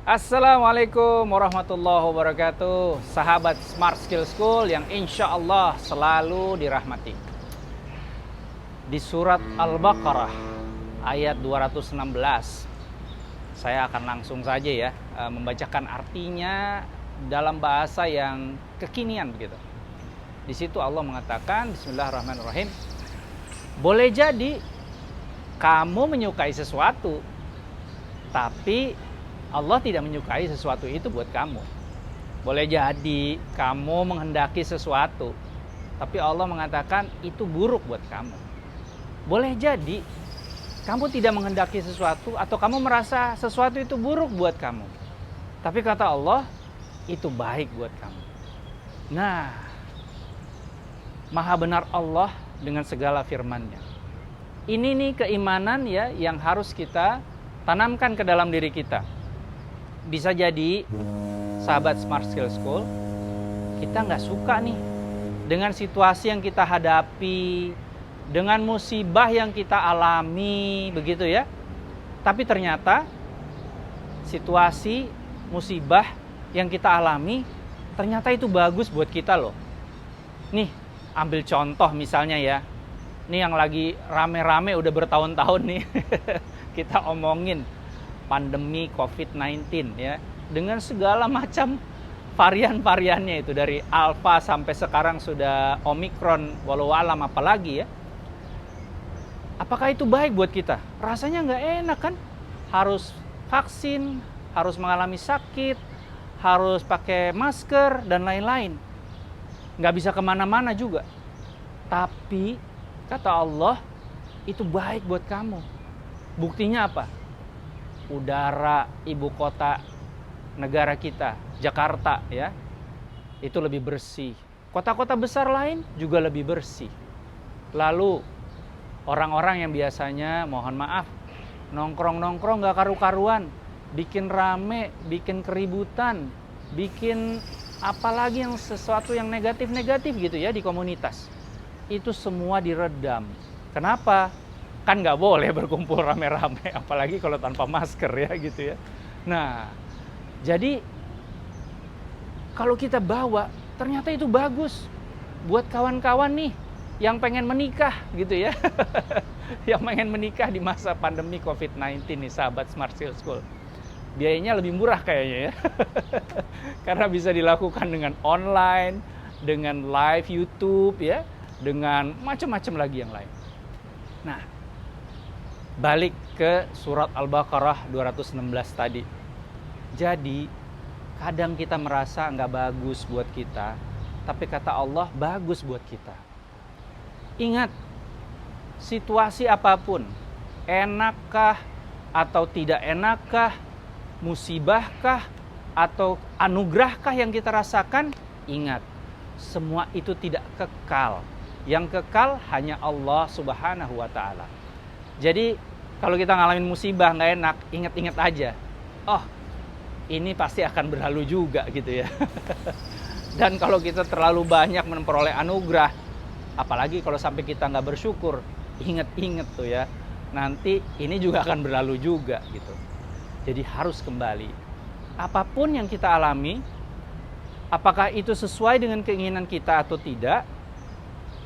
Assalamualaikum warahmatullahi wabarakatuh. Sahabat Smart Skill School yang insya Allah selalu dirahmati. Di surat Al-Baqarah ayat 216, saya akan langsung saja ya membacakan artinya dalam bahasa yang kekinian begitu. Di situ Allah mengatakan, Bismillahirrahmanirrahim, boleh jadi kamu menyukai sesuatu, tapi Allah tidak menyukai sesuatu itu buat kamu. Boleh jadi kamu menghendaki sesuatu, tapi Allah mengatakan itu buruk buat kamu. Boleh jadi kamu tidak menghendaki sesuatu atau kamu merasa sesuatu itu buruk buat kamu, tapi kata Allah itu baik buat kamu. Nah, maha benar Allah dengan segala firman-Nya. Ini nih keimanan ya yang harus kita tanamkan ke dalam diri kita. Bisa jadi sahabat Smart Skill School, kita nggak suka nih dengan situasi yang kita hadapi, dengan musibah yang kita alami, begitu ya. Tapi ternyata situasi musibah yang kita alami ternyata itu bagus buat kita loh. Nih, ambil contoh misalnya ya. Nih yang lagi rame-rame udah bertahun-tahun nih kita omongin pandemi COVID-19 ya, dengan segala macam varian-variannya itu, dari alfa sampai sekarang sudah omikron, walau alam apalagi ya. Apakah itu baik buat kita? Rasanya nggak enak kan? Harus vaksin, harus mengalami sakit, harus pakai masker dan lain-lain. Nggak bisa kemana-mana juga. Tapi kata Allah itu baik buat kamu. Buktinya apa? Udara ibu kota negara kita, Jakarta ya, itu lebih bersih. Kota-kota besar lain juga lebih bersih. Lalu orang-orang yang biasanya, mohon maaf, nongkrong-nongkrong gak karu-karuan, bikin rame, bikin keributan, bikin apalagi yang sesuatu yang negatif-negatif gitu ya di komunitas, itu semua diredam. Kenapa? Kan nggak boleh berkumpul rame-rame, apalagi kalau tanpa masker ya gitu ya. Nah, jadi kalau kita bawa, ternyata itu bagus buat kawan-kawan nih yang pengen menikah gitu ya. Yang pengen menikah di masa pandemi COVID-19 nih sahabat Smart Skill School. Biayanya lebih murah kayaknya ya. Karena bisa dilakukan dengan online, dengan live YouTube ya, dengan macam-macam lagi yang lain. Nah, balik ke surat Al-Baqarah 216 tadi. Jadi, kadang kita merasa nggak bagus buat kita, tapi kata Allah bagus buat kita. Ingat, situasi apapun, enakkah atau tidak enakkah, musibahkah atau anugerahkah yang kita rasakan, ingat, semua itu tidak kekal. Yang kekal hanya Allah Subhanahu wa Ta'ala. Jadi kalau kita ngalamin musibah nggak enak, ingat-ingat aja, oh ini pasti akan berlalu juga gitu ya. Dan kalau kita terlalu banyak memperoleh anugerah, apalagi kalau sampai kita nggak bersyukur, ingat-ingat tuh ya, nanti ini juga akan berlalu juga gitu. Jadi harus kembali. Apapun yang kita alami, apakah itu sesuai dengan keinginan kita atau tidak,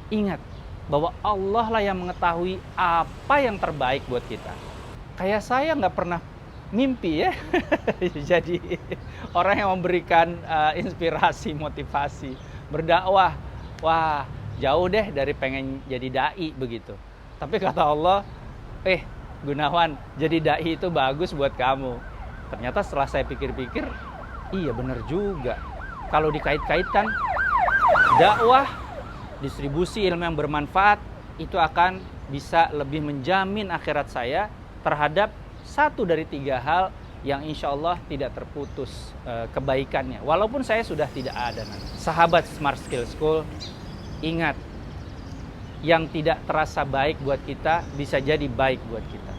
ingat bahwa Allah lah yang mengetahui apa yang terbaik buat kita. Kayak saya nggak pernah mimpi ya, jadi orang yang memberikan inspirasi, motivasi, berdakwah, wah jauh deh dari pengen jadi dai begitu. Tapi kata Allah, Gunawan, jadi dai itu bagus buat kamu. Ternyata setelah saya pikir-pikir, iya benar juga. Kalau dikait-kaitkan, dakwah, distribusi ilmu yang bermanfaat itu akan bisa lebih menjamin akhirat saya terhadap satu dari 3 hal yang insya Allah tidak terputus kebaikannya, walaupun saya sudah tidak ada nanti. Sahabat Smart Skill School, ingat, yang tidak terasa baik buat kita bisa jadi baik buat kita.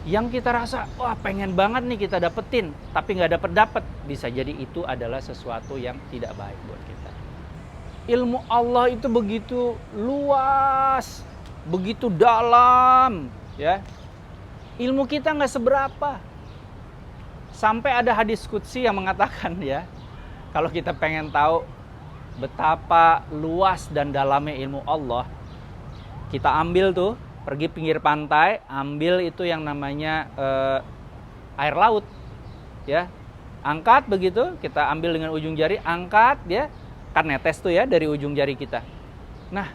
Yang kita rasa, wah pengen banget nih kita dapetin, tapi nggak dapet, bisa jadi itu adalah sesuatu yang tidak baik buat kita. Ilmu Allah itu begitu luas, begitu dalam, ya. Ilmu kita nggak seberapa. Sampai ada hadis qudsi yang mengatakan ya, kalau kita pengen tahu betapa luas dan dalamnya ilmu Allah, kita ambil tuh, pergi pinggir pantai, ambil itu yang namanya air laut, ya, angkat begitu, kita ambil dengan ujung jari, angkat ya, kan netes tuh ya dari ujung jari kita. Nah,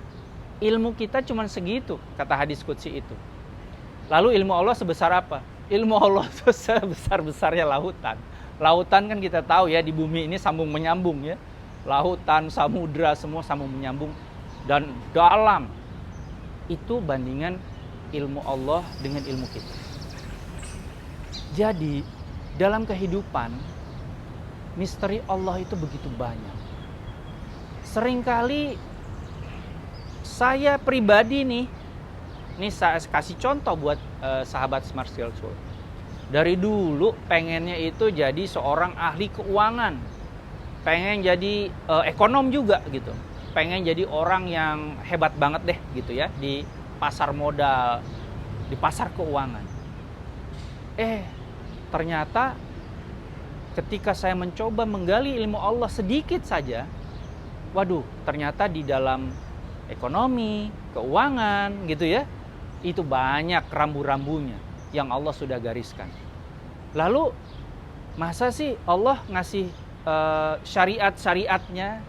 ilmu kita cuma segitu, kata hadis qudsi itu. Lalu ilmu Allah sebesar apa? Ilmu Allah itu sebesar-besarnya lautan. Lautan kan kita tahu ya, di bumi ini sambung menyambung ya. Lautan, samudra, semua sambung menyambung. Dan dalam. Itu bandingan ilmu Allah dengan ilmu kita. Jadi, dalam kehidupan, misteri Allah itu begitu banyak. Seringkali saya pribadi nih, ini saya kasih contoh buat sahabat Smart Skills School. Dari dulu pengennya itu jadi seorang ahli keuangan, pengen jadi ekonom juga gitu, pengen jadi orang yang hebat banget deh gitu ya di pasar modal, di pasar keuangan. Ternyata ketika saya mencoba menggali ilmu Allah sedikit saja, waduh, ternyata di dalam ekonomi, keuangan gitu ya, itu banyak rambu-rambunya yang Allah sudah gariskan. Lalu masa sih Allah ngasih syariat-syariatnya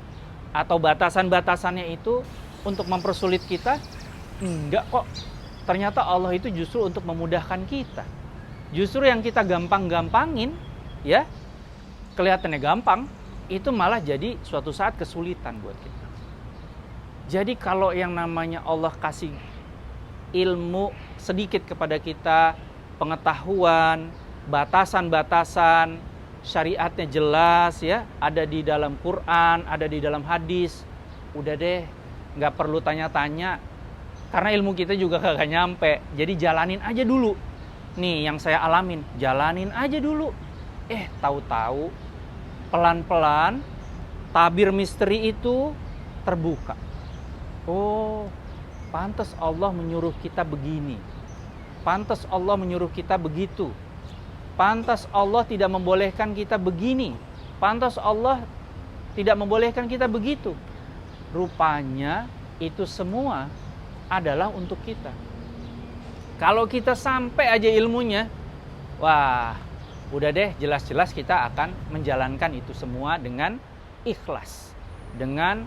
atau batasan-batasannya itu untuk mempersulit kita? Enggak kok. Ternyata Allah itu justru untuk memudahkan kita. Justru yang kita gampang-gampangin ya, kelihatannya gampang, itu malah jadi suatu saat kesulitan buat kita. Jadi kalau yang namanya Allah kasih ilmu sedikit kepada kita, pengetahuan, batasan-batasan, syariatnya jelas ya, ada di dalam Quran, ada di dalam hadis, udah deh, nggak perlu tanya-tanya, karena ilmu kita juga kagak nyampe, jadi jalanin aja dulu. Nih yang saya alamin, jalanin aja dulu. Tahu-tahu pelan-pelan tabir misteri itu terbuka. Oh, pantas Allah menyuruh kita begini. Pantas Allah menyuruh kita begitu. Pantas Allah tidak membolehkan kita begini. Pantas Allah tidak membolehkan kita begitu. Rupanya itu semua adalah untuk kita. Kalau kita sampai aja ilmunya, wah, udah deh, jelas-jelas kita akan menjalankan itu semua dengan ikhlas, dengan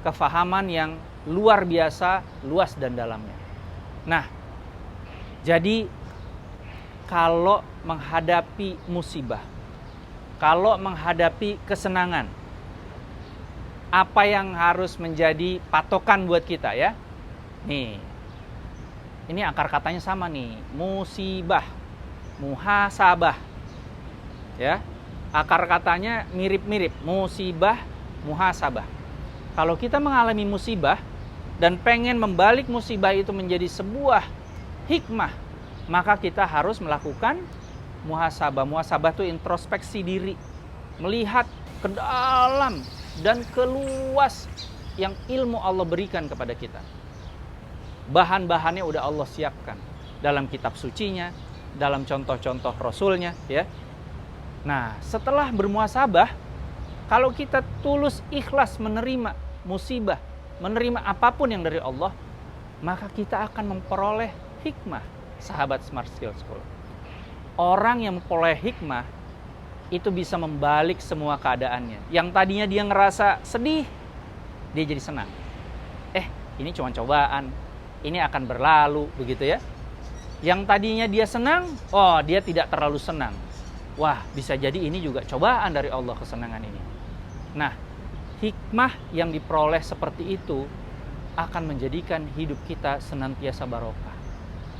kefahaman yang luar biasa, luas dan dalamnya. Nah, jadi kalau menghadapi musibah, kalau menghadapi kesenangan, apa yang harus menjadi patokan buat kita ya? Nih, ini akar katanya sama nih, musibah, muhasabah. Ya, akar katanya mirip-mirip, musibah, muhasabah. Kalau kita mengalami musibah dan pengen membalik musibah itu menjadi sebuah hikmah, maka kita harus melakukan muhasabah. Muhasabah itu introspeksi diri, melihat ke dalam dan ke luas yang ilmu Allah berikan kepada kita. Bahan-bahannya udah Allah siapkan dalam kitab sucinya, dalam contoh-contoh Rasulnya ya. Nah, setelah bermuhasabah, kalau kita tulus ikhlas menerima musibah, menerima apapun yang dari Allah, maka kita akan memperoleh hikmah, sahabat Smart Skills School. Orang yang memperoleh hikmah itu bisa membalik semua keadaannya. Yang tadinya dia ngerasa sedih, dia jadi senang. Ini cuma cobaan, ini akan berlalu, begitu ya. Yang tadinya dia senang, dia tidak terlalu senang. Wah, bisa jadi ini juga cobaan dari Allah, kesenangan ini. Nah, hikmah yang diperoleh seperti itu akan menjadikan hidup kita senantiasa barokah.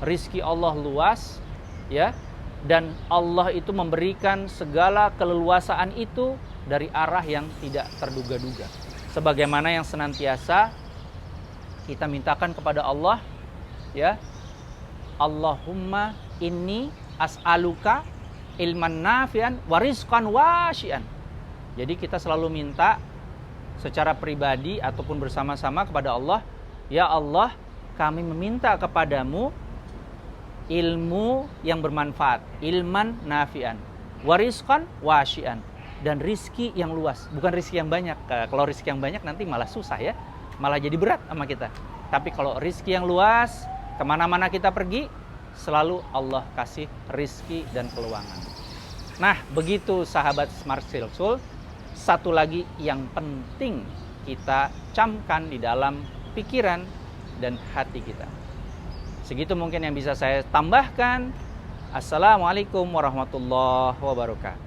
Rizki Allah luas, ya, dan Allah itu memberikan segala keleluasaan itu dari arah yang tidak terduga-duga. Sebagaimana yang senantiasa kita mintakan kepada Allah, ya, Allahumma inni as'aluka ilman nafi'an wa rizqan wasyian. Jadi kita selalu minta secara pribadi ataupun bersama-sama kepada Allah, ya Allah, kami meminta kepadamu ilmu yang bermanfaat, ilman nafi'an, warizqan wasyian, dan rizki yang luas, bukan rizki yang banyak. Kalau rizki yang banyak nanti malah susah ya, malah jadi berat sama kita. Tapi kalau rizki yang luas, kemana-mana kita pergi, selalu Allah kasih rizki dan keluangan. Nah, begitu sahabat Smart Skills School. Satu lagi yang penting kita camkan di dalam pikiran dan hati kita. Segitu mungkin yang bisa saya tambahkan. Assalamualaikum warahmatullahi wabarakatuh.